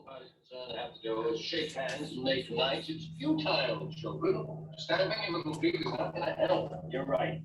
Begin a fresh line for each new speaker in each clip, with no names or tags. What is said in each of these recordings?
far as concerned, have to go shake hands and make nice. It's futile, children. Stamping your little feet is not going to help. You're right.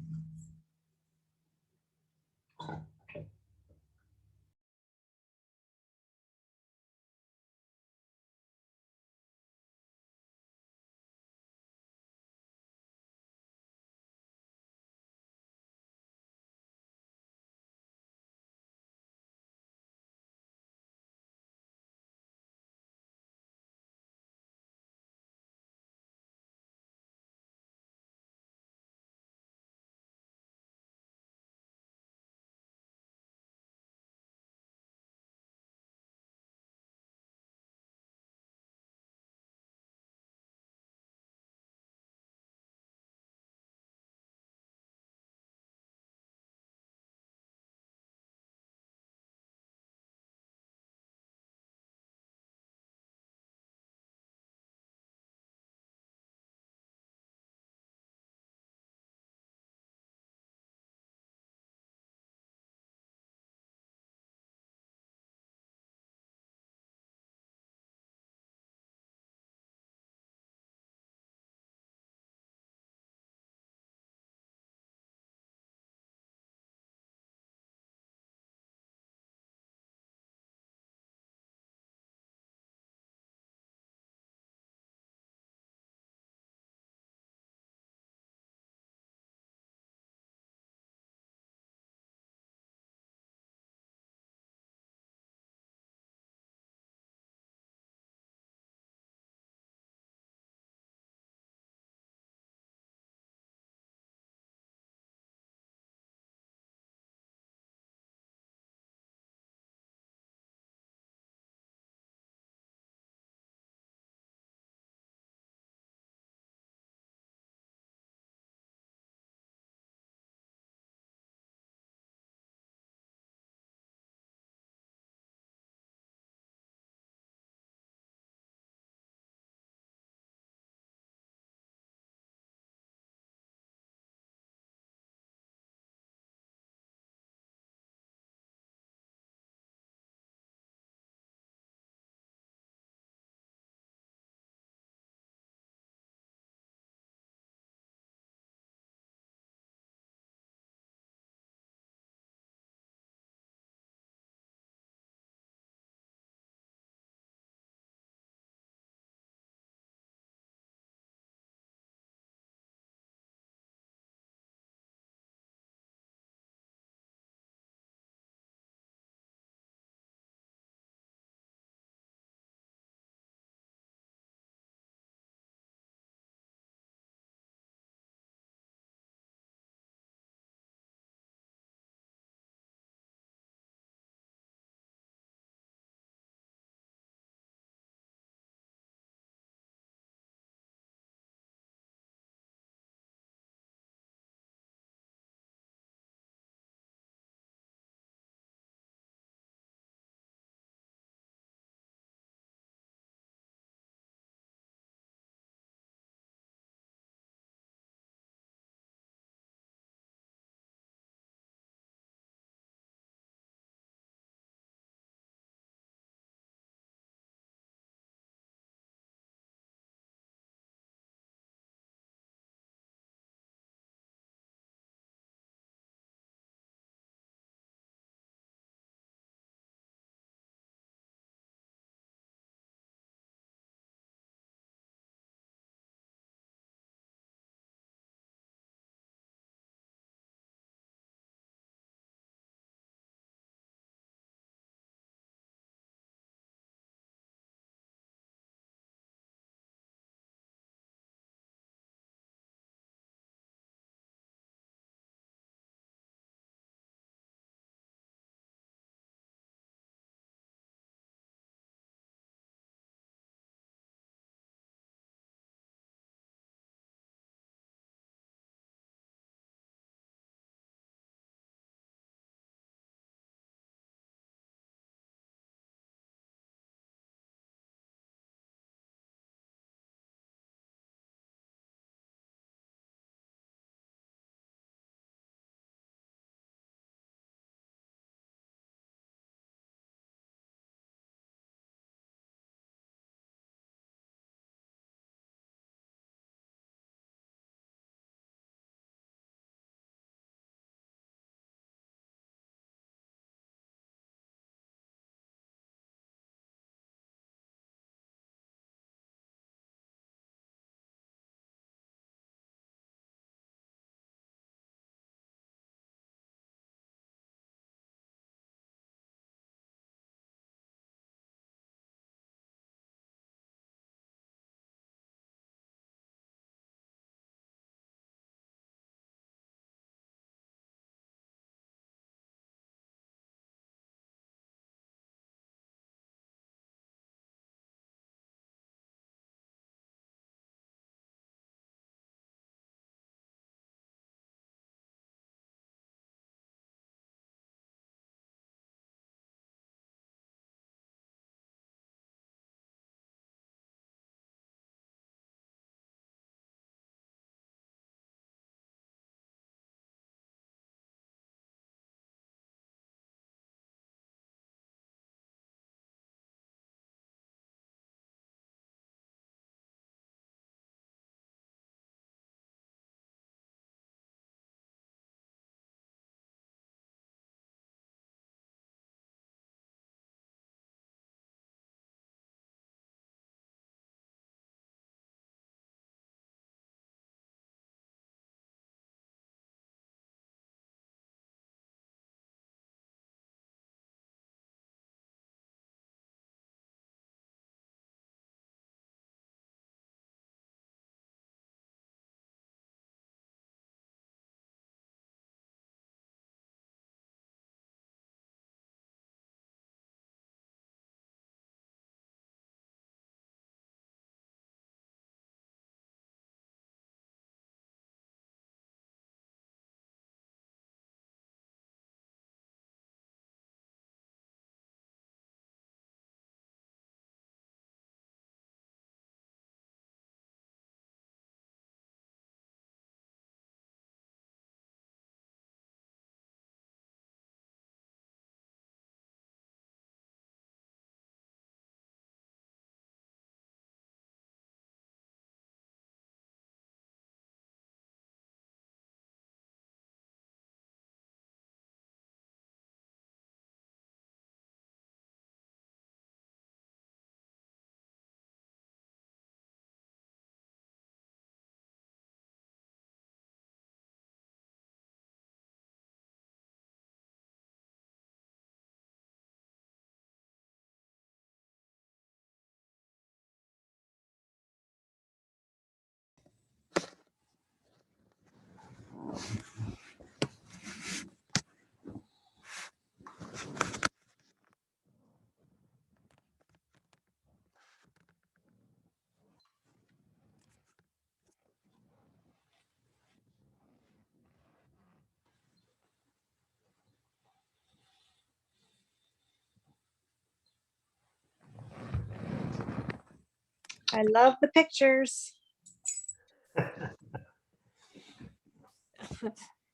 I love the pictures.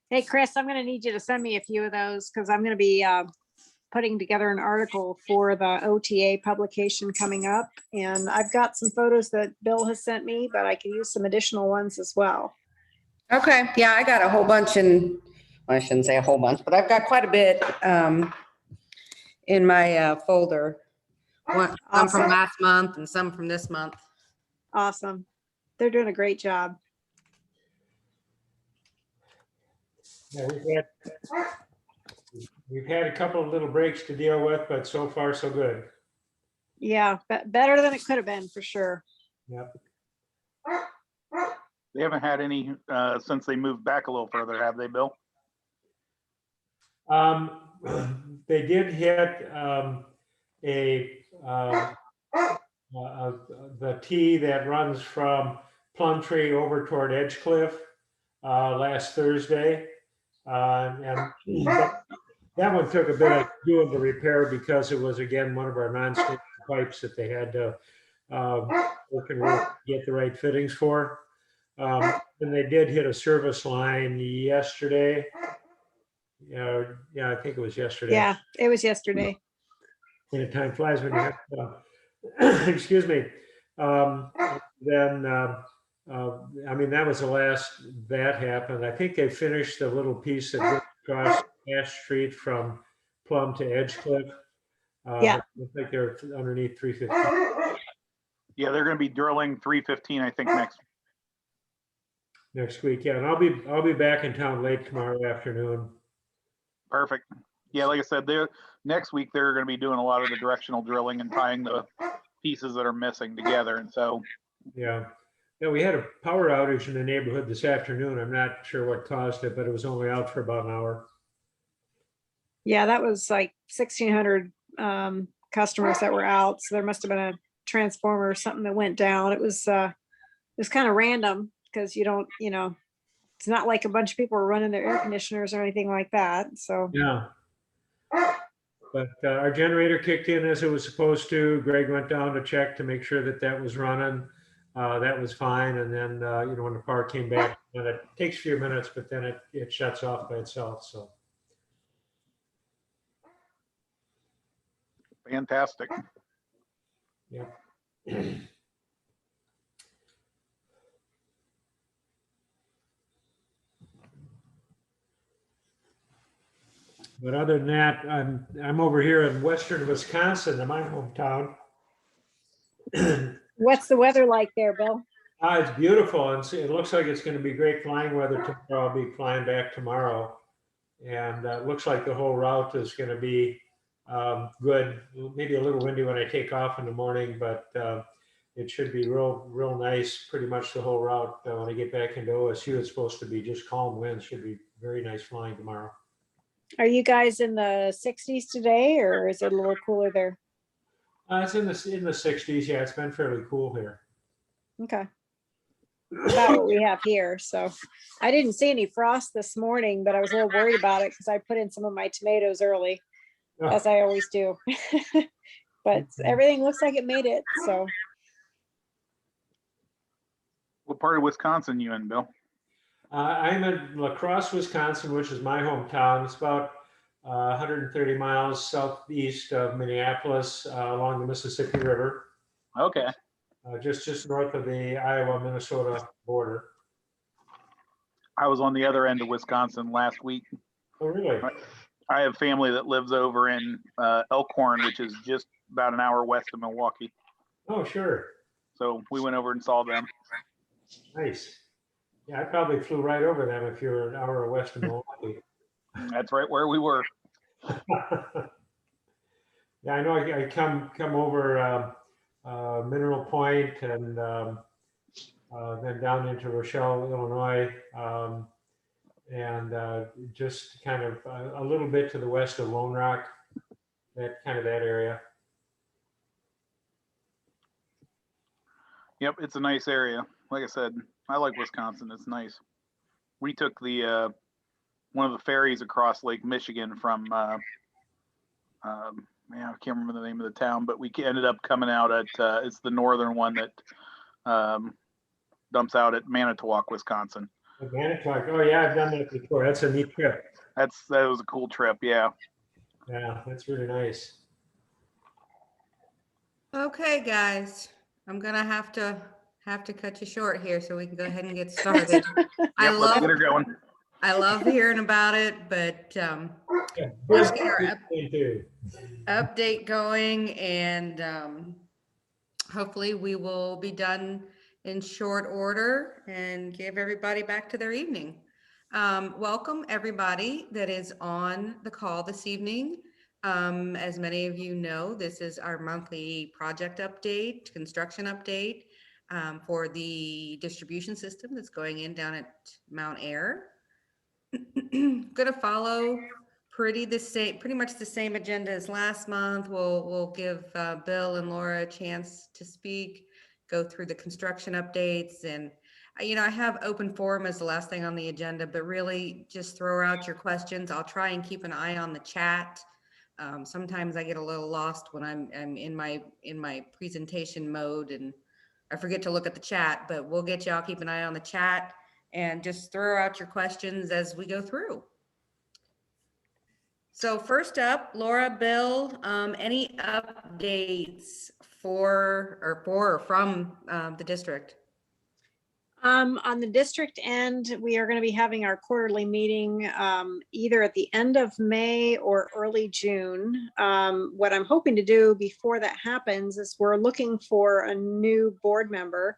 Hey, Chris, I'm going to need you to send me a few of those because I'm going to be putting together an article for the OTA publication coming up. And I've got some photos that Bill has sent me, but I can use some additional ones as well.
Okay, yeah, I got a whole bunch well, I shouldn't say a whole bunch, but I've got quite a bit in my folder. Some
Awesome.
from last month and some from this month.
Awesome. They're doing a great job.
Yeah, we've had a couple of little breaks to deal with, but so far so good.
Yeah, better than it could have been for sure.
Yep.
They haven't had any since they moved back a little further, have they, Bill?
They did hit the T that runs from Plumtree over toward Edgecliff last Thursday. And that one took a bit of doing the repair because it was, again, one of our non-standard pipes that they had to work and get the right fittings for. And they did hit a service line yesterday. Yeah, I think it was yesterday.
Yeah, it was yesterday.
And time flies when you have excuse me. Then, I mean, that was the last that happened. I think they finished the little piece that goes across Ash Street from Plum to Edgecliff.
Yeah.
I think they're underneath 315
Yeah, they're going to be drilling 315, I think,
next week. Yeah, and I'll be back in town late tomorrow afternoon.
Perfect. Yeah, like I said, next week they're going to be doing a lot of the directional drilling and tying the pieces that are missing together. And so,
yeah, we had a power outage in the neighborhood this afternoon. I'm not sure what caused it, but it was only out for about an hour.
Yeah, that was like 1,600 customers that were out. So there must have been a transformer or something that went down. It was kind of random because you don't, it's not like a bunch of people were running their air conditioners or anything like that. So
yeah. But our generator kicked in as it was supposed to. Greg went down to check to make sure that that was running. That was fine. And then, when the power came back, and it takes a few minutes, but then it shuts off by itself. So.
fantastic.
Yeah. But other than that, I'm over here in western Wisconsin, in my hometown.
what's the weather like there, Bill?
It's beautiful, and it looks like it's going to be great flying weather tomorrow. I'll be flying back tomorrow, and it looks like the whole route is going to be good. Maybe a little windy when I take off in the morning, but it should be real nice pretty much the whole route. When I get back into OSU, it's supposed to be just calm winds. Should be very nice flying tomorrow.
Are you guys in the 60s today, or is it a little cooler there?
It's in the 60s. Yeah, it's been fairly cool here.
Okay. About what we have here. So I didn't see any frost this morning, but I was a little worried about it because I put in some of my tomatoes early, as I always do. But everything looks like it made it. So
What part of Wisconsin you in, Bill?
I'm in La Crosse, Wisconsin, which is my hometown. It's about 130 miles southeast of Minneapolis, along the Mississippi River.
Okay.
Just north of the Iowa-Minnesota border.
I was on the other end of Wisconsin last week.
Oh, really?
I have family that lives over in Elkhorn, which is just about an hour west of Milwaukee.
Oh, sure.
So we went over and saw them.
Nice. Yeah, I probably flew right over them if you're an hour west of Milwaukee.
That's right where we were.
Yeah, I know. I come over Mineral Point and then down into Rochelle, Illinois. and just kind of a little bit to the west of Lone Rock, that area.
Yep, it's a nice area. Like I said, I like Wisconsin. It's nice. We took the one of the ferries across Lake Michigan from man, I can't remember the name of the town, but we ended up coming out at it's the northern one that dumps out at Manitowoc, Wisconsin.
Manitowoc. Oh yeah, I've done that before. That's a neat trip.
That was a cool trip. Yeah.
Yeah, that's really nice.
Okay, guys, I'm gonna have to cut you short here so we can go ahead and get started.
Yep, let's get her going.
I love hearing about it, but
Yeah,
let's get our
too.
update going, and hopefully we will be done in short order and give everybody back to their evening. Welcome everybody that is on the call this evening. As many of you know, this is our monthly project update, construction update for the distribution system that's going in down at Mount Air. Gonna follow pretty much the same agenda as last month. We'll give Bill and Laura a chance to speak, go through the construction updates, and I have open forum as the last thing on the agenda, but really just throw out your questions. I'll try and keep an eye on the chat. Sometimes I get a little lost when I'm in my presentation mode and I forget to look at the chat, but we'll get y'all keep an eye on the chat and just throw out your questions as we go through. So first up, Laura, Bill, any updates for or from the district?
On the district end, we are going to be having our quarterly meeting either at the end of May or early June. What I'm hoping to do before that happens is we're looking for a new board member.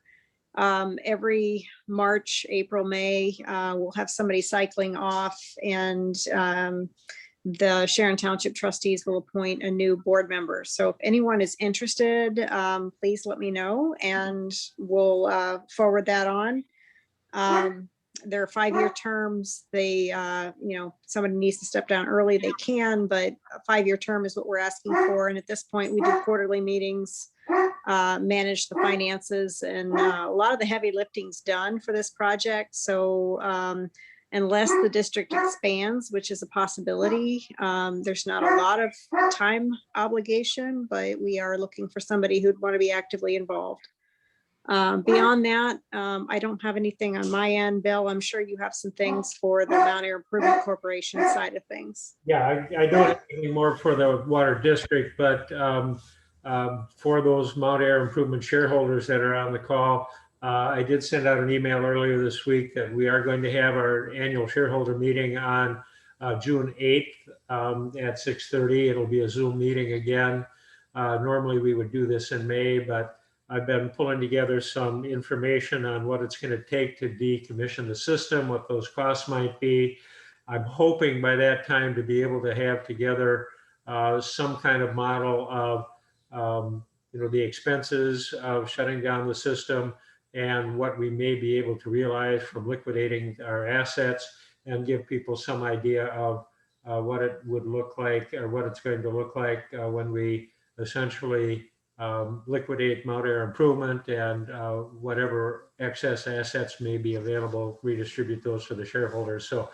Every March, April, May, we'll have somebody cycling off, and the Sharon Township trustees will appoint a new board member. So if anyone is interested, please let me know and we'll forward that on. They're 5-year terms. They, somebody needs to step down early, they can, but a 5-year term is what we're asking for. And at this point, we do quarterly meetings, manage the finances, and a lot of the heavy lifting's done for this project. So unless the district expands, which is a possibility, there's not a lot of time obligation, but we are looking for somebody who'd want to be actively involved. Beyond that, I don't have anything on my end. Bill, I'm sure you have some things for the Mount Air Improvement Corporation side of things.
Yeah, I don't have any more for the water district, but for those Mount Air Improvement shareholders that are on the call, I did send out an email earlier this week that we are going to have our annual shareholder meeting on June 8th at 6:30. It'll be a Zoom meeting again. Normally we would do this in May, but I've been pulling together some information on what it's going to take to decommission the system, what those costs might be. I'm hoping by that time to be able to have together some kind of model of the expenses of shutting down the system and what we may be able to realize from liquidating our assets, and give people some idea of what it would look like, or what it's going to look like when we essentially liquidate Mount Air Improvement, and whatever excess assets may be available, redistribute those to the shareholders. So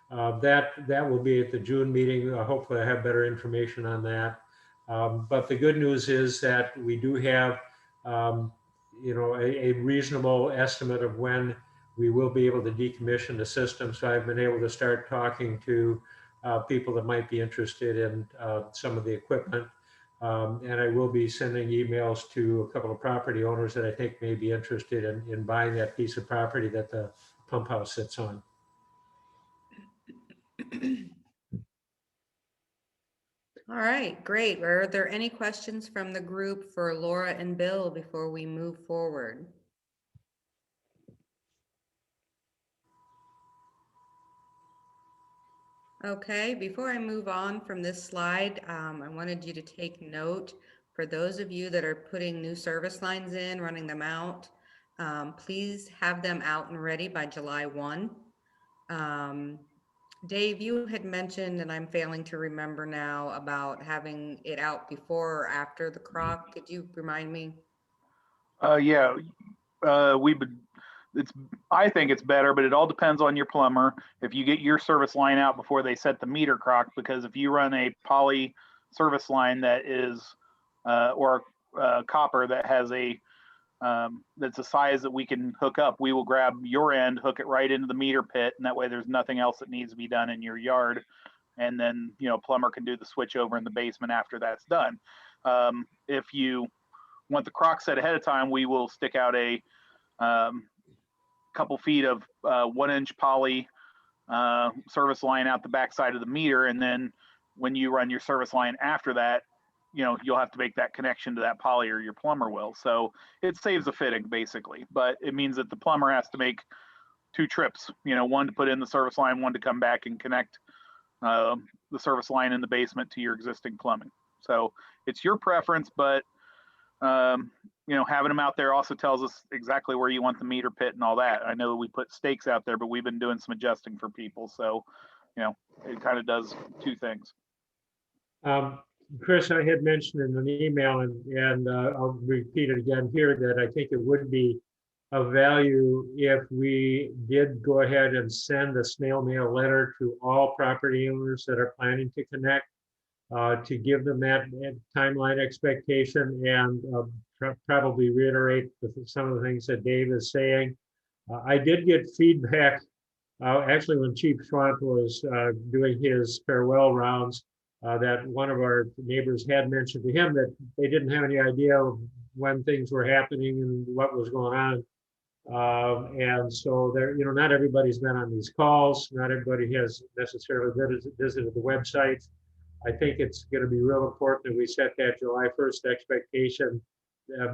that will be at the June meeting. Hopefully I have better information on that. But the good news is that we do have a reasonable estimate of when we will be able to decommission the system. So I've been able to start talking to people that might be interested in some of the equipment. And I will be sending emails to a couple of property owners that I think may be interested in buying that piece of property that the pump house sits on.
All right, great. Are there any questions from the group for Laura and Bill before we move forward? Okay, before I move on from this slide, I wanted you to take note, for those of you that are putting new service lines in, running them out, please have them out and ready by July 1. Dave, you had mentioned, and I'm failing to remember now, about having it out before or after the crock. Could you remind me?
Yeah, we would, I think it's better, but it all depends on your plumber. If you get your service line out before they set the meter crock, because if you run a poly service line that is, or copper that has that's a size that we can hook up, we will grab your end, hook it right into the meter pit, and that way there's nothing else that needs to be done in your yard. And then, plumber can do the switch over in the basement after that's done. If you want the crock set ahead of time, we will stick out a couple feet of 1-inch poly service line out the backside of the meter. And then when you run your service line after that, you'll have to make that connection to that poly, or your plumber will. So it saves a fitting basically, but it means that the plumber has to make 2 trips, one to put in the service line, one to come back and connect the service line in the basement to your existing plumbing. So it's your preference, but having them out there also tells us exactly where you want the meter pit and all that. I know we put stakes out there, but we've been doing some adjusting for people. So, it kind of does 2 things.
Chris, I had mentioned in an email, and I'll repeat it again here, that I think it would be of value if we did go ahead and send a snail mail letter to all property owners that are planning to connect, to give them that timeline expectation, and probably reiterate some of the things that Dave is saying. I did get feedback, actually when Chief Schwant was doing his farewell rounds, that one of our neighbors had mentioned to him that they didn't have any idea of when things were happening and what was going on. And so there, not everybody's been on these calls. Not everybody has necessarily visited the websites. I think it's going to be real important that we set that July 1st expectation,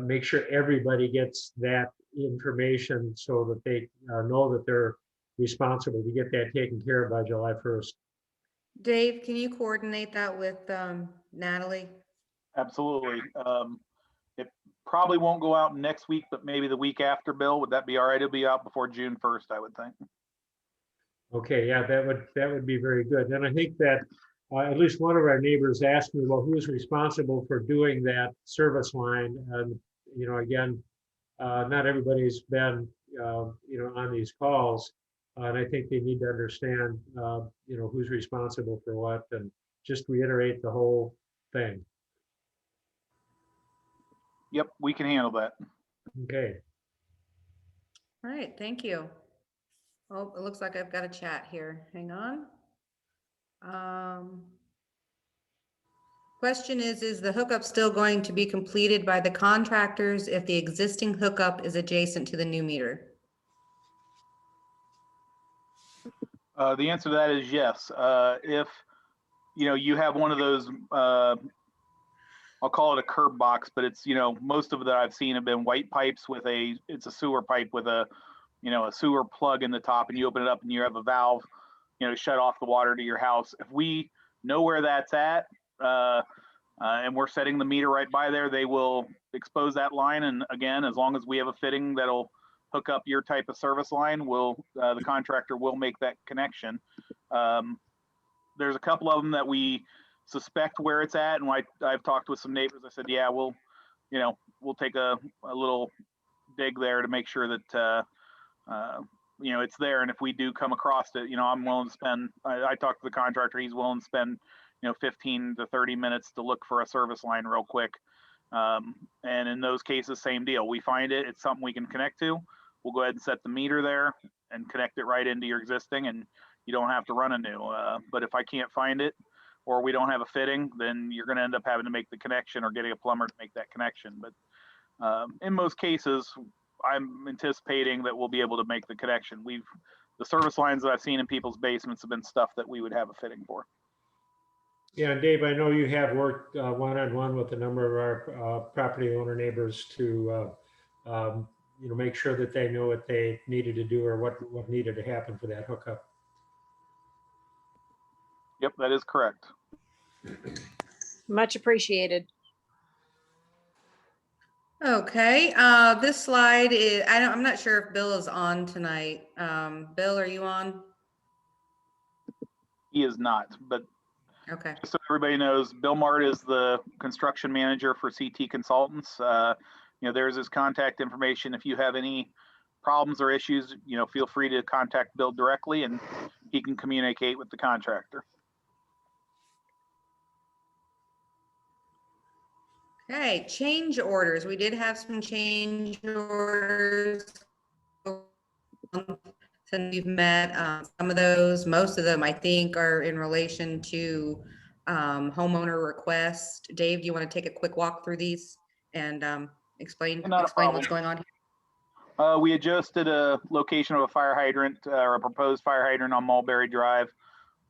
make sure everybody gets that information so that they know that they're responsible to get that taken care of by July 1st.
Dave, can you coordinate that with Natalie?
Absolutely. It probably won't go out next week, but maybe the week after, Bill. Would that be all right? It'll be out before June 1st, I would think.
Okay, yeah, that would be very good. And I think that at least one of our neighbors asked me, well, who's responsible for doing that service line? And again, not everybody's been on these calls, and I think they need to understand who's responsible for what, and just reiterate the whole thing.
Yep, we can handle that.
Okay.
All right, thank you. Oh, it looks like I've got a chat here. Hang on. Question is the hookup still going to be completed by the contractors if the existing hookup is adjacent to the new meter?
The answer to that is yes. If you have one of those, I'll call it a curb box, but it's most of that I've seen have been white pipes with it's a sewer pipe with a sewer plug in the top, and you open it up and you have a valve, shut off the water to your house. If we know where that's at, and we're setting the meter right by there, they will expose that line. And again, as long as we have a fitting that'll hook up your type of service line, the contractor will make that connection. There's a couple of them that we suspect where it's at, and I've talked with some neighbors. I said, yeah, we'll take a little dig there to make sure that it's there. And if we do come across it, I'm willing to spend. I talked to the contractor; he's willing to spend 15 to 30 minutes to look for a service line real quick. And in those cases, same deal. We find it's something we can connect to. We'll go ahead and set the meter there and connect it right into your existing, and you don't have to run a new. But if I can't find it, or we don't have a fitting, then you're going to end up having to make the connection or getting a plumber to make that connection. But in most cases, I'm anticipating that we'll be able to make the connection. The service lines that I've seen in people's basements have been stuff that we would have a fitting for.
Yeah, and Dave, I know you have worked one-on-one with a number of our property owner neighbors to make sure that they know what they needed to do or what needed to happen for that hookup.
Yep, that is correct.
Much appreciated.
Okay, this slide is, I'm not sure if Bill is on tonight. Bill, are you on?
He is not, but
Okay.
just so everybody knows, Bill Mart is the construction manager for CT Consultants. There's his contact information. If you have any problems or issues, feel free to contact Bill directly and he can communicate with the contractor.
Okay, change orders. We did have some change orders since we've met. Some of those, most of them, I think, are in relation to homeowner request. Dave, do you want to take a quick walk through these and explain
Not a problem.
what's going on here?
We adjusted a location of a fire hydrant or a proposed fire hydrant on Mulberry Drive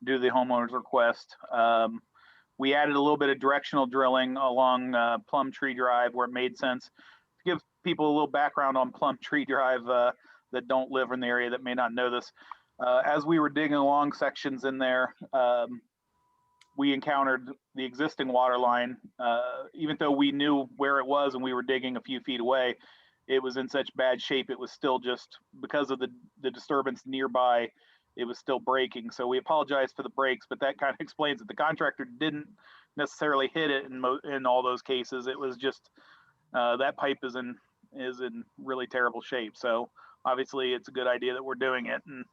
due to the homeowner's request. We added a little bit of directional drilling along Plum Tree Drive where it made sense. To give people a little background on Plum Tree Drive that don't live in the area that may not know this, as we were digging along sections in there, we encountered the existing water line. Even though we knew where it was and we were digging a few feet away, it was in such bad shape. It was still just because of the disturbance nearby, it was still breaking. So we apologize for the breaks, but that kind of explains that the contractor didn't necessarily hit it in all those cases. It was just that pipe is in really terrible shape. So obviously it's a good idea that we're doing it. And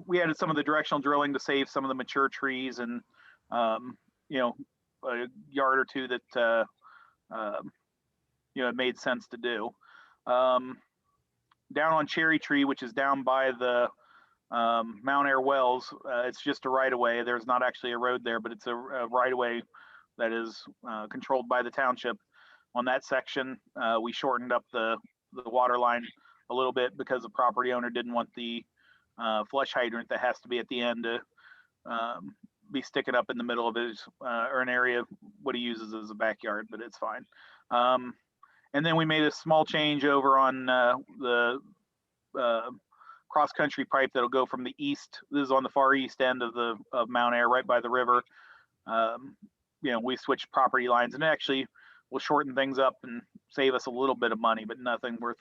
we added some of the directional drilling to save some of the mature trees and a yard or two that it made sense to do. Down on Cherry Tree, which is down by the Mount Air Wells, it's just a right-of-way. There's not actually a road there, but it's a right-of-way that is controlled by the township. On that section, we shortened up the water line a little bit because the property owner didn't want the flush hydrant that has to be at the end to be sticking up in the middle of his or an area what he uses as a backyard, but it's fine. And then we made a small change over on the cross-country pipe that'll go from the east. This is on the far east end of Mount Air, right by the river. We switched property lines, and actually will shorten things up and save us a little bit of money, but nothing worth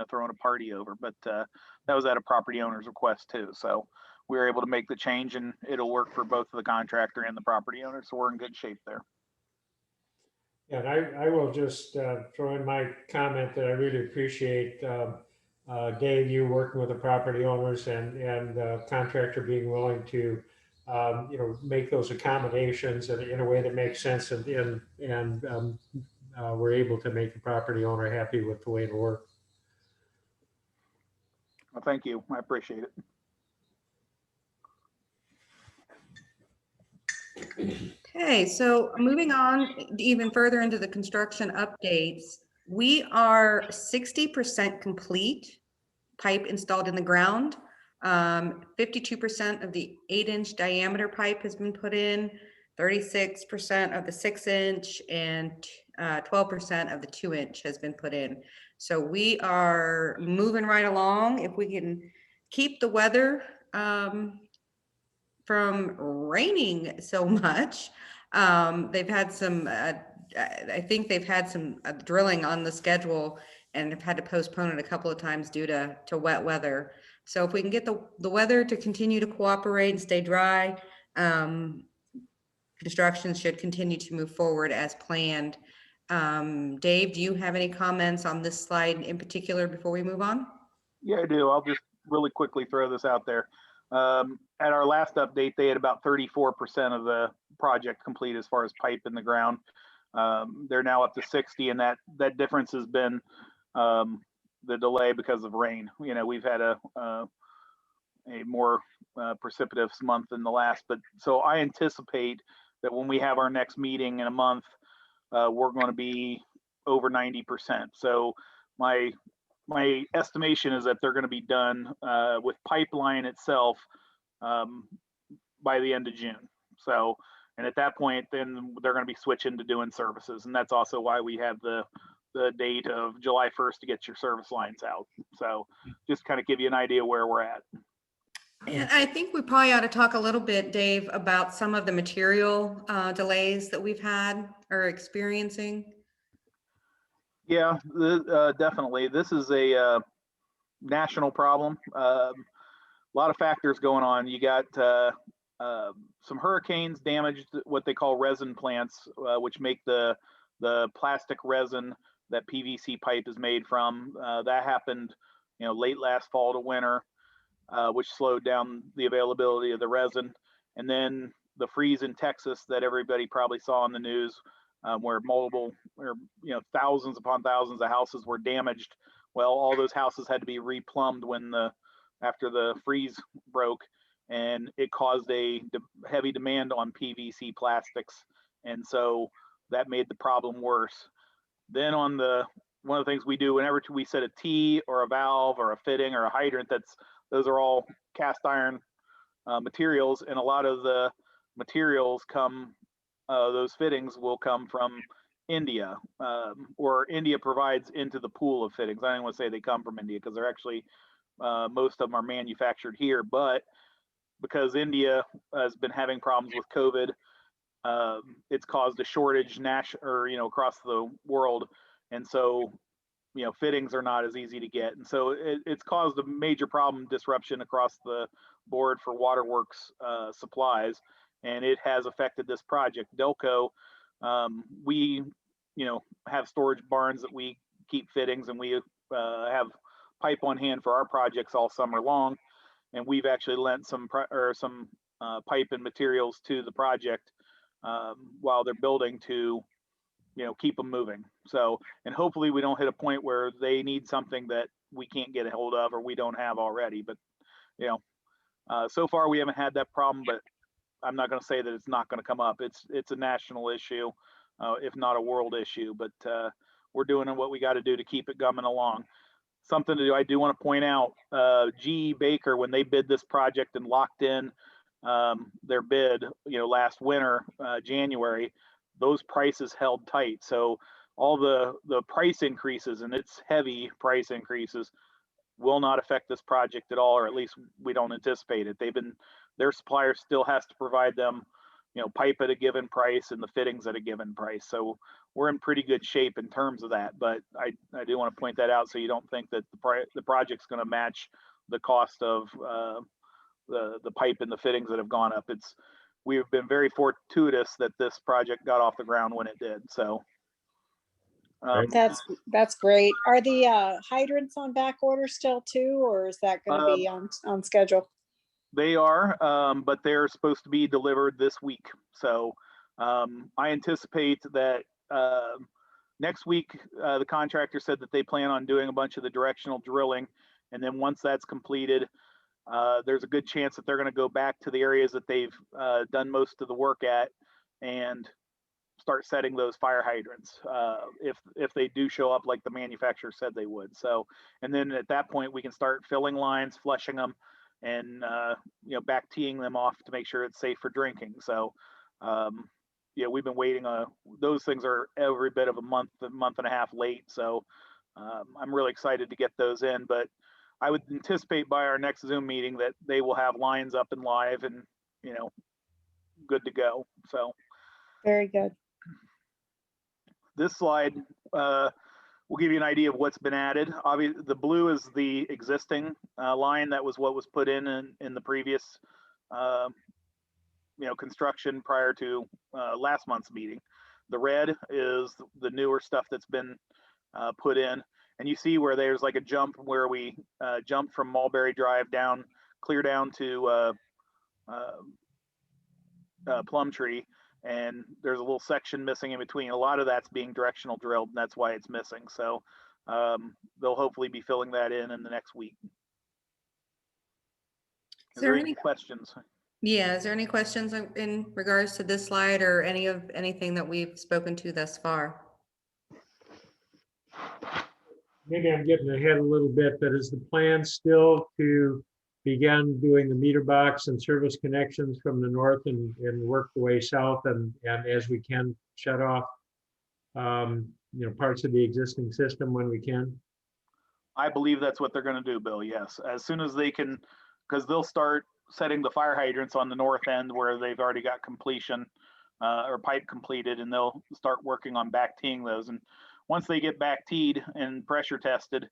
throwing a party over. But that was at a property owner's request too. So we were able to make the change, and it'll work for both the contractor and the property owner. So we're in good shape there.
And I will just throw in my comment that I really appreciate Dave, you working with the property owners and the contractor being willing to make those accommodations in a way that makes sense, and we're able to make the property owner happy with the way it works.
Well, thank you. I appreciate it.
Okay, so moving on even further into the construction updates, we are 60% complete, pipe installed in the ground. 52% of the 8-inch diameter pipe has been put in, 36% of the 6-inch, and 12% of the 2-inch has been put in. So we are moving right along. If we can keep the weather from raining so much. They've had some, I think they've had some drilling on the schedule and have had to postpone it a couple of times due to wet weather. So if we can get the weather to continue to cooperate and stay dry, construction should continue to move forward as planned. Dave, do you have any comments on this slide in particular before we move on?
Yeah, I do. I'll just really quickly throw this out there. At our last update, they had about 34% of the project complete as far as pipe in the ground. They're now up to 60, and that difference has been the delay because of rain. We've had a more precipitous month than the last, but so I anticipate that when we have our next meeting in a month, we're going to be over 90%. So my estimation is that they're going to be done with pipeline itself by the end of June. So, and at that point, then they're going to be switching to doing services. And that's also why we have the date of July 1st to get your service lines out. So just kind of give you an idea where we're at.
And I think we probably ought to talk a little bit, Dave, about some of the material delays that we've had or experiencing.
Yeah, definitely. This is a national problem. A lot of factors going on. You got some hurricanes damaged what they call resin plants, which make the plastic resin that PVC pipe is made from. That happened, late last fall to winter, which slowed down the availability of the resin. And then the freeze in Texas that everybody probably saw on the news, where thousands upon thousands of houses were damaged. Well, all those houses had to be replumbed after the freeze broke, and it caused a heavy demand on PVC plastics, and so that made the problem worse. Then one of the things we do whenever we set a T or a valve or a fitting or a hydrant, those are all cast iron materials, and a lot of the materials those fittings will come from India, or India provides into the pool of fittings. I don't want to say they come from India because they're actually most of them are manufactured here, but because India has been having problems with COVID, it's caused a shortage across the world, and so fittings are not as easy to get, and so it's caused a major problem disruption across the board for waterworks supplies, and it has affected this project. DelCo, we have storage barns that we keep fittings, and we have pipe on hand for our projects all summer long, and we've actually lent some pipe and materials to the project while they're building to keep them moving. So, and hopefully we don't hit a point where they need something that we can't get a hold of or we don't have already. But so far we haven't had that problem, but I'm not going to say that it's not going to come up. It's a national issue, if not a world issue, but we're doing what we got to do to keep it coming along. Something to do, I do want to point out, GE Baker, when they bid this project and locked in their bid, last winter, January, those prices held tight. So all the price increases, and it's heavy price increases, will not affect this project at all, or at least we don't anticipate it. Their supplier still has to provide them, pipe at a given price and the fittings at a given price. So we're in pretty good shape in terms of that. But I do want to point that out so you don't think that the project's going to match the cost of the pipe and the fittings that have gone up. We've been very fortuitous that this project got off the ground when it did. So
That's great. Are the hydrants on back order still too, or is that going to be on schedule?
They are, but they're supposed to be delivered this week. So I anticipate that next week, the contractor said that they plan on doing a bunch of the directional drilling. And then once that's completed, there's a good chance that they're going to go back to the areas that they've done most of the work at and start setting those fire hydrants if they do show up like the manufacturer said they would. So, and then at that point we can start filling lines, flushing them, and back teeing them off to make sure it's safe for drinking. So we've been waiting. Those things are every bit of a month and a half late. So I'm really excited to get those in, but I would anticipate by our next Zoom meeting that they will have lines up and live and good to go. So
Very good.
this slide will give you an idea of what's been added. Obviously, the blue is the existing line. That was what was put in the previous construction prior to last month's meeting. The red is the newer stuff that's been put in, and you see where there's like a jump where we jumped from Mulberry Drive down, clear down to Plumtree, and there's a little section missing in between. A lot of that's being directional drilled, and that's why it's missing. So they'll hopefully be filling that in the next week. Is there any questions?
Yeah, is there any questions in regards to this slide or anything that we've spoken to thus far?
Maybe I'm getting ahead a little bit, but is the plan still to begin doing the meter box and service connections from the north and work the way south, and as we can shut off parts of the existing system when we can?
I believe that's what they're going to do, Bill. Yes, as soon as they can, because they'll start setting the fire hydrants on the north end where they've already got completion or pipe completed, and they'll start working on back teeing those. And once they get back teed and pressure tested,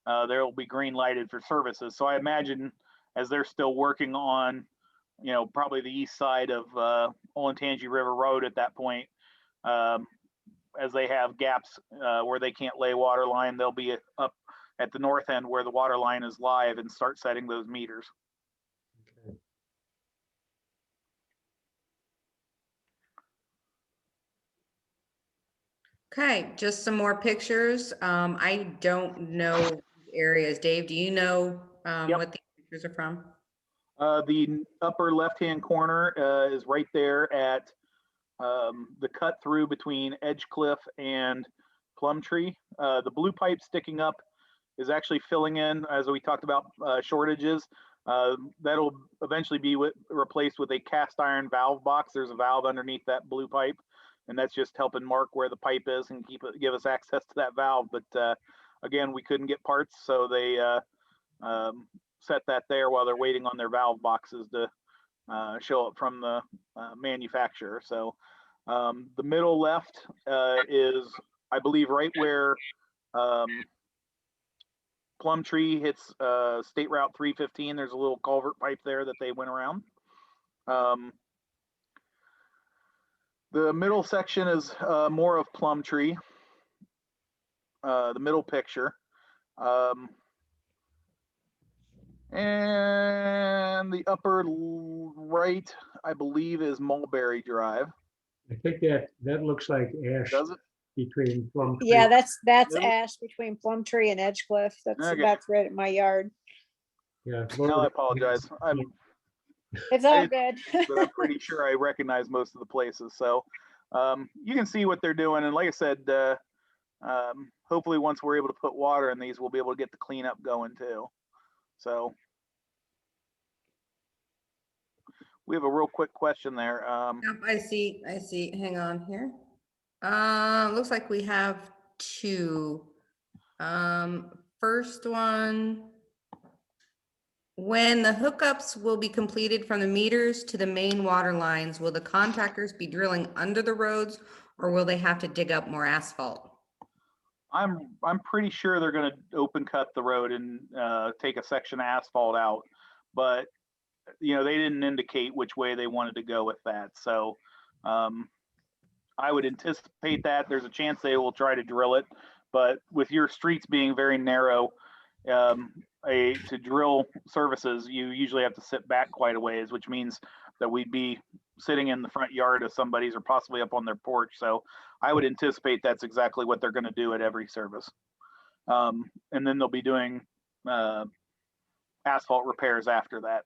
they'll be green lighted for services. So I imagine as they're still working on you know, probably the east side of Olentangy River Road at that point. As they have gaps where they can't lay water line, they'll be up at the north end where the water line is live and start setting those meters.
Okay, just some more pictures. I don't know areas. Dave, do you know
Yep.
what the pictures are from?
The upper left-hand corner is right there at the cut through between Edgecliff and Plumtree. The blue pipe sticking up is actually filling in, as we talked about shortages. That'll eventually be replaced with a cast iron valve box. There's a valve underneath that blue pipe, and that's just helping mark where the pipe is and give us access to that valve. But again, we couldn't get parts, so they set that there while they're waiting on their valve boxes to show up from the manufacturer. So the middle left is, I believe, right where Plumtree hits State Route 315. There's a little culvert pipe there that they went around. The middle section is more of Plumtree, the middle picture. And the upper right, I believe, is Mulberry Drive.
I think that looks like ash
Does it?
between Plum Tree.
Yeah, that's
Middle?
ash between Plumtree and Edgecliff.
Okay.
That's right at my yard.
Yeah.
No, I apologize.
It's all good.
But I'm pretty sure I recognize most of the places. So you can see what they're doing. And like I said, hopefully once we're able to put water in these, we'll be able to get the cleanup going too. So we have a real quick question there.
Yep, I see. Hang on here. Looks like we have two. First one, when the hookups will be completed from the meters to the main water lines, will the contractors be drilling under the roads or will they have to dig up more asphalt?
I'm pretty sure they're going to open cut the road and take a section of asphalt out, but you know, they didn't indicate which way they wanted to go with that. So I would anticipate that there's a chance they will try to drill it, but with your streets being very narrow, to drill services, you usually have to sit back quite a ways, which means that we'd be sitting in the front yard of somebody's or possibly up on their porch. So I would anticipate that's exactly what they're going to do at every service. And then they'll be doing asphalt repairs after that.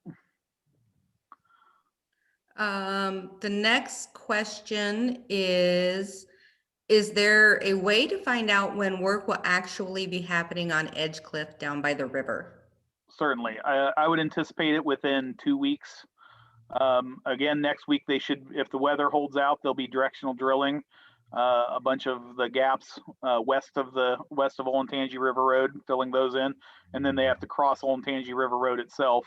The next question is there a way to find out when work will actually be happening on Edgecliff down by the river?
Certainly. I would anticipate it within 2 weeks. Again, next week they should, if the weather holds out, there'll be directional drilling. A bunch of the gaps west of Olentangy River Road, filling those in, and then they have to cross Olentangy River Road itself,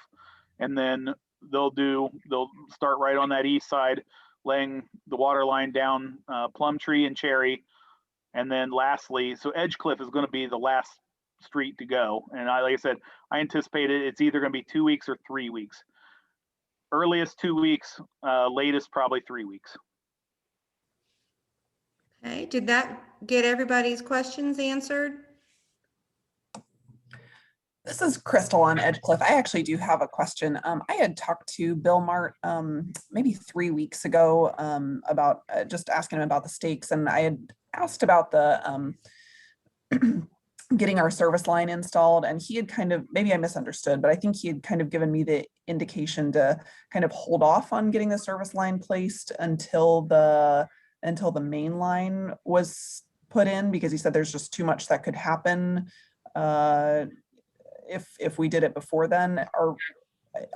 and then they'll start right on that east side, laying the water line down Plumtree and Cherry, and then lastly, so Edgecliff is going to be the last street to go, and like I said, I anticipate it's either going to be 2 weeks or 3 weeks. Earliest 2 weeks, latest probably 3 weeks.
Okay, did that get everybody's questions answered?
This is Crystal on Edgecliff. I actually do have a question. I had talked to Bill Mart maybe 3 weeks ago about just asking him about the stakes, and I had asked about the getting our service line installed, and he had kind of, maybe I misunderstood, but I think he had kind of given me the indication to kind of hold off on getting the service line placed until the main line was put in, because he said there's just too much that could happen if we did it before then. Or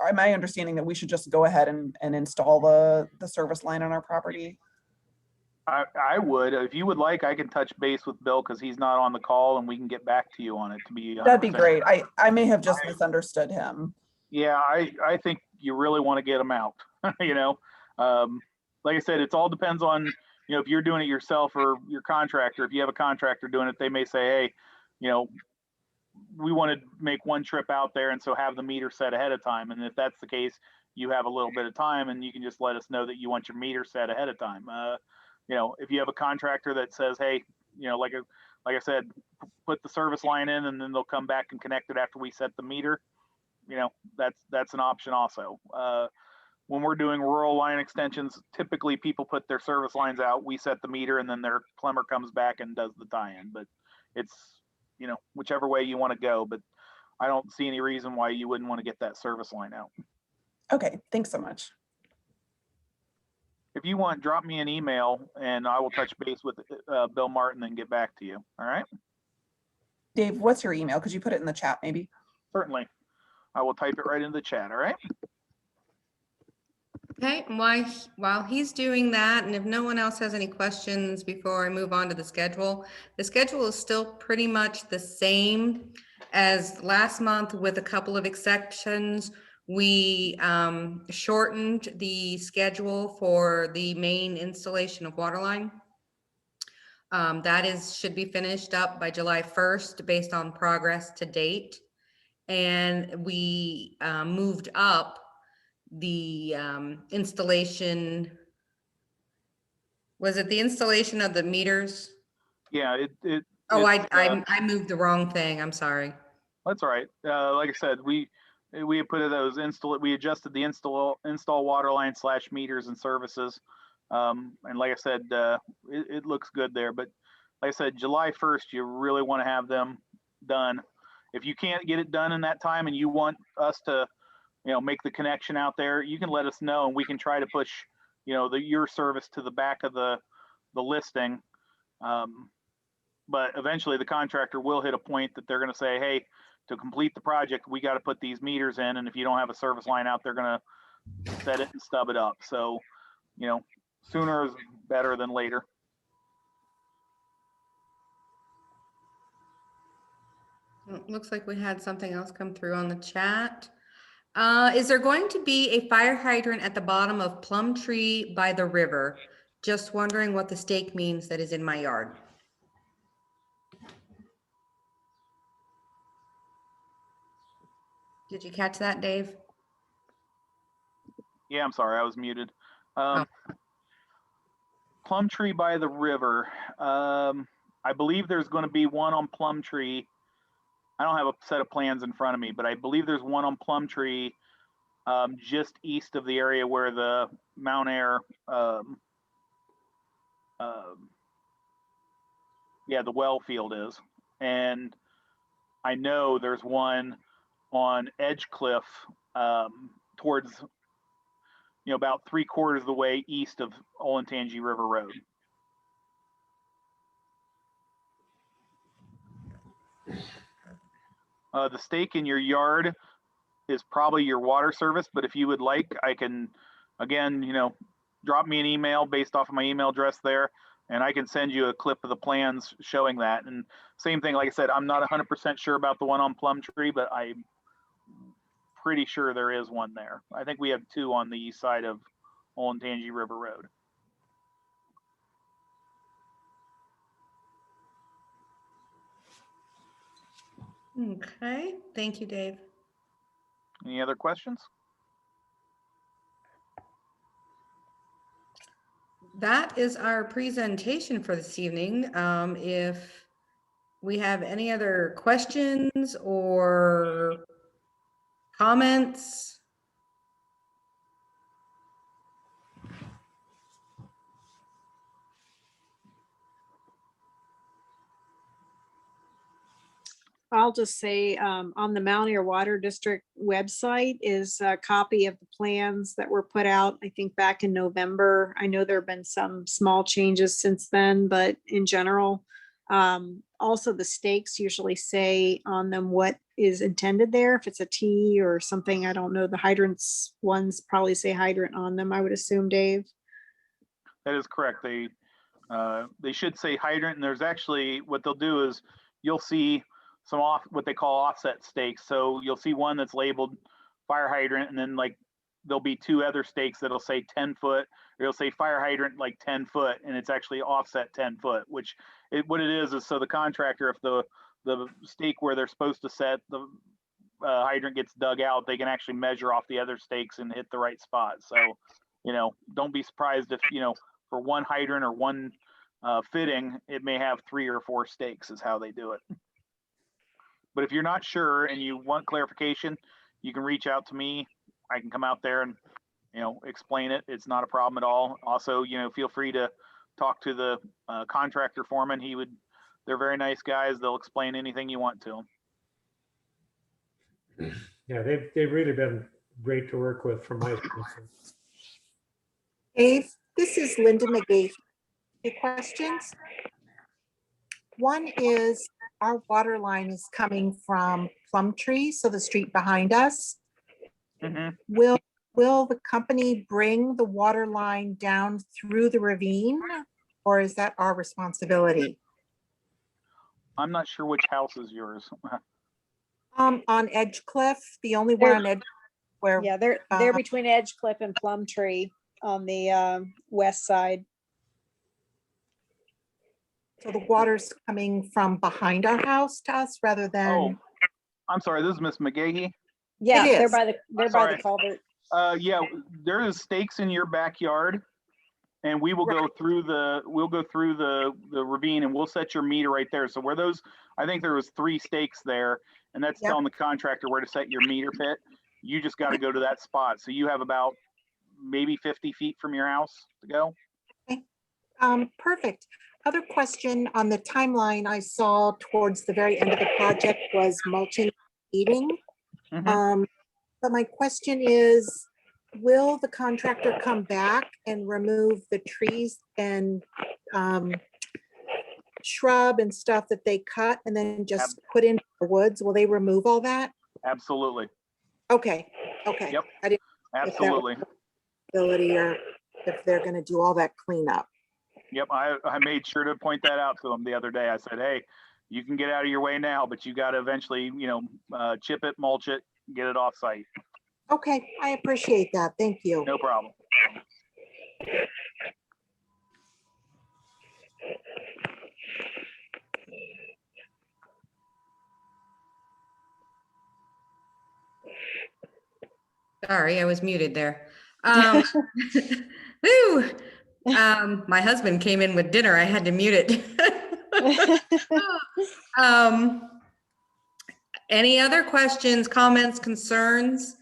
am I understanding that we should just go ahead and install the service line on our property?
I would, if you would like, I can touch base with Bill because he's not on the call, and we can get back to you on it. To be 100%.
That'd be great. I may have just misunderstood him.
Yeah, I think you really want to get them out. You know, like I said, it all depends on, you know, if you're doing it yourself or your contractor. If you have a contractor doing it, they may say, hey, you know, we want to make one trip out there, and so have the meter set ahead of time. And if that's the case, you have a little bit of time, and you can just let us know that you want your meter set ahead of time. You know, if you have a contractor that says, hey, you know, like I said, put the service line in and then they'll come back and connect it after we set the meter, you know, that's an option also. When we're doing rural line extensions, typically people put their service lines out, we set the meter, and then their plumber comes back and does the tie-in. But it's, you know, whichever way you want to go. But I don't see any reason why you wouldn't want to get that service line out.
Okay, thanks so much.
If you want, drop me an email and I will touch base with Bill Martin and get back to you. All right?
Dave, what's your email? Could you put it in the chat maybe?
Certainly. I will type it right into the chat. All right?
Okay, and while he's doing that, and if no one else has any questions before I move on to the schedule is still pretty much the same as last month with a couple of exceptions. We shortened the schedule for the main installation of water line. That should be finished up by July 1st based on progress to date. And we moved up the installation. Was it the installation of the meters?
Yeah.
I moved the wrong thing. I'm sorry.
That's all right. Like I said, we had put those we adjusted the install water line / meters and services. And like I said, it looks good there. But like I said, July 1st, you really want to have them done. If you can't get it done in that time and you want us to, you know, make the connection out there, you can let us know and we can try to push, you know, your service to the back of the listing. But eventually the contractor will hit a point that they're going to say, hey, to complete the project, we got to put these meters in. And if you don't have a service line out, they're going to set it and stub it up. So, you know, sooner is better than later.
It looks like we had something else come through on the chat. Is there going to be a fire hydrant at the bottom of Plum Tree by the river? Just wondering what the stake means that is in my yard. Did you catch that, Dave?
Yeah, I'm sorry, I was muted.
Oh.
Plum Tree by the river. I believe there's going to be one on Plum Tree. I don't have a set of plans in front of me, but I believe there's one on Plum Tree just east of the area where the Mount Air, the well field is. And I know there's one on Edge Cliff towards, you know, about 3/4 of the way east of Olentangy River Road. The stake in your yard is probably your water service, but if you would like, I can, again, you know, drop me an email based off of my email address there, and I can send you a clip of the plans showing that. And same thing, like I said, I'm not 100% sure about the one on Plum Tree, but I'm pretty sure there is one there. I think we have two on the east side of Olentangy River Road.
Okay, thank you, Dave.
Any other questions?
That is our presentation for this evening. If we have any other questions or comments,
I'll just say on the Mount Air Water District website is a copy of the plans that were put out, I think back in November. I know there have been some small changes since then, but in general, also the stakes usually say on them what is intended there. If it's a T or something, I don't know. The hydrants ones probably say hydrant on them, I would assume, Dave.
That is correct. They should say hydrant, and there's actually, what they'll do is you'll see some what they call offset stakes. So you'll see one that's labeled fire hydrant, and then like there'll be two other stakes that'll say 10 foot, or it'll say fire hydrant like 10 foot, and it's actually offset 10 foot, which what it is so the contractor, if the stake where they're supposed to set the hydrant gets dug out, they can actually measure off the other stakes and hit the right spot. So, don't be surprised if, for one hydrant or one fitting, it may have 3 or 4 stakes is how they do it. But if you're not sure and you want clarification, you can reach out to me. I can come out there and, explain it. It's not a problem at all. Also, feel free to talk to the contractor foreman. They're very nice guys. They'll explain anything you want to them.
Yeah, they've really been great to work with from my standpoint.
Dave, this is Linda McGee. Two questions. One is our water line is coming from Plumtree, so the street behind us.
Mhm.
Will the company bring the water line down through the ravine, or is that our responsibility?
I'm not sure which house is yours.
On Edge Cliff, the only one on Edge where,
Yeah, they're between Edgecliff and Plumtree on the west side.
so the water's coming from behind our house to us rather
Oh,
than,
I'm sorry. This is Miss McGahee.
Yeah, they're
is.
by the
Sorry.
culvert.
Yeah, there is stakes in your backyard, and we will go through the ravine, and we'll set your meter right there. So where those, I think there was 3 stakes there, and that's
Yep.
telling the contractor where to set your meter pit. You just got to go to that spot. So you have about maybe 50 feet from your house to go.
Perfect. Other question on the timeline I saw towards the very end of the project was mulching and seeding.
Mhm.
But my question is, will the contractor come back and remove the trees and shrub and stuff that they cut and then just put in the woods? Will they remove all that?
Absolutely.
Okay.
Yep.
I didn't
Absolutely.
ability or if they're gonna do all that cleanup.
Yep. I made sure to point that out to them the other day. I said, hey, you can get out of your way now, but you got to eventually, chip it, mulch it, get it off site.
Okay, I appreciate that. Thank you.
No problem.
Sorry, I was muted there. Woo! My husband came in with dinner. I had to mute it. Any other questions, comments, concerns?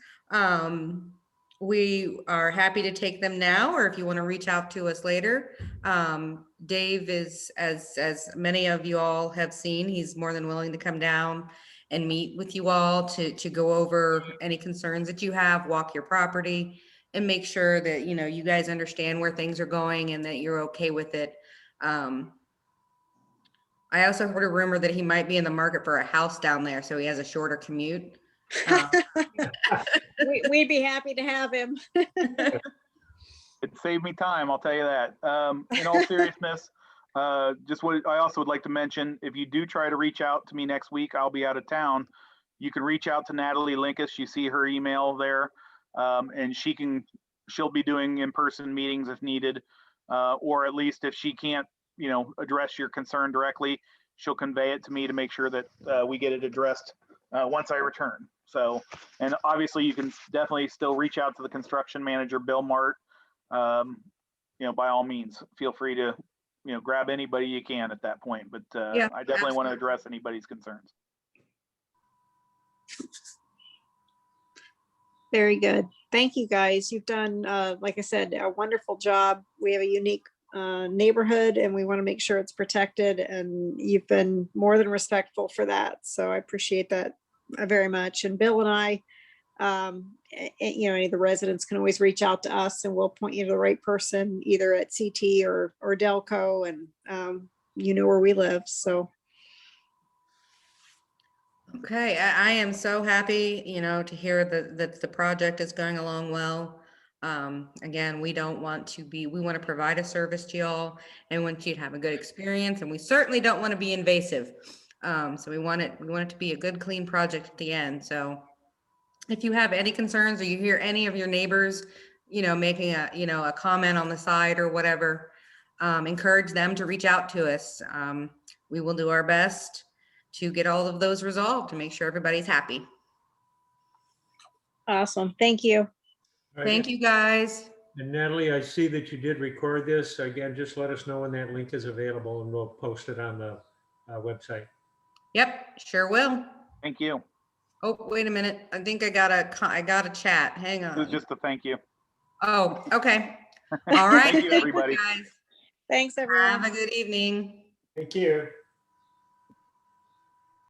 We are happy to take them now, or if you want to reach out to us later. Dave is, as many of you all have seen, he's more than willing to come down and meet with you all to go over any concerns that you have, walk your property, and make sure that, you guys understand where things are going and that you're okay with it. I also heard a rumor that he might be in the market for a house down there, so he has a shorter commute.
We'd be happy to have him.
It saved me time, I'll tell you that. In all seriousness, just what I also would like to mention, if you do try to reach out to me next week, I'll be out of town. You can reach out to Natalie Linkus. You see her email there, and she'll be doing in-person meetings if needed, or at least if she can't, address your concern directly, she'll convey it to me to make sure that we get it addressed once I return. So, and obviously you can definitely still reach out to the construction manager, Bill Mart. By all means, feel free to, grab anybody you can at that point, but
Yeah,
I definitely want to address anybody's concerns.
Very good. Thank you, guys. You've done, like I said, a wonderful job. We have a unique neighborhood and we want to make sure it's protected, and you've been more than respectful for that. So I appreciate that very much. And Bill and I, any of the residents can always reach out to us and we'll point you to the right person, either at CT or DelCo, and where we live. So.
Okay, I am so happy, to hear that the project is going along well. Again, we want to provide a service to y'all and want you to have a good experience, and we certainly don't want to be invasive. So we want it to be a good, clean project at the end. So if you have any concerns or you hear any of your neighbors, making a comment on the side or whatever, encourage them to reach out to us. We will do our best to get all of those resolved to make sure everybody's happy.
Awesome. Thank you.
All right,
Thank you, guys.
And Natalie, I see that you did record this. So again, just let us know when that link is available and we'll post it on the website.
Yep, sure will.
Thank you.
Oh, wait a minute. I think I got a chat. Hang
It was
on.
just a thank you.
Oh, okay. All right.
Thank you, everybody.
Guys.
Thanks, everyone.
Have a good evening.
Thank you.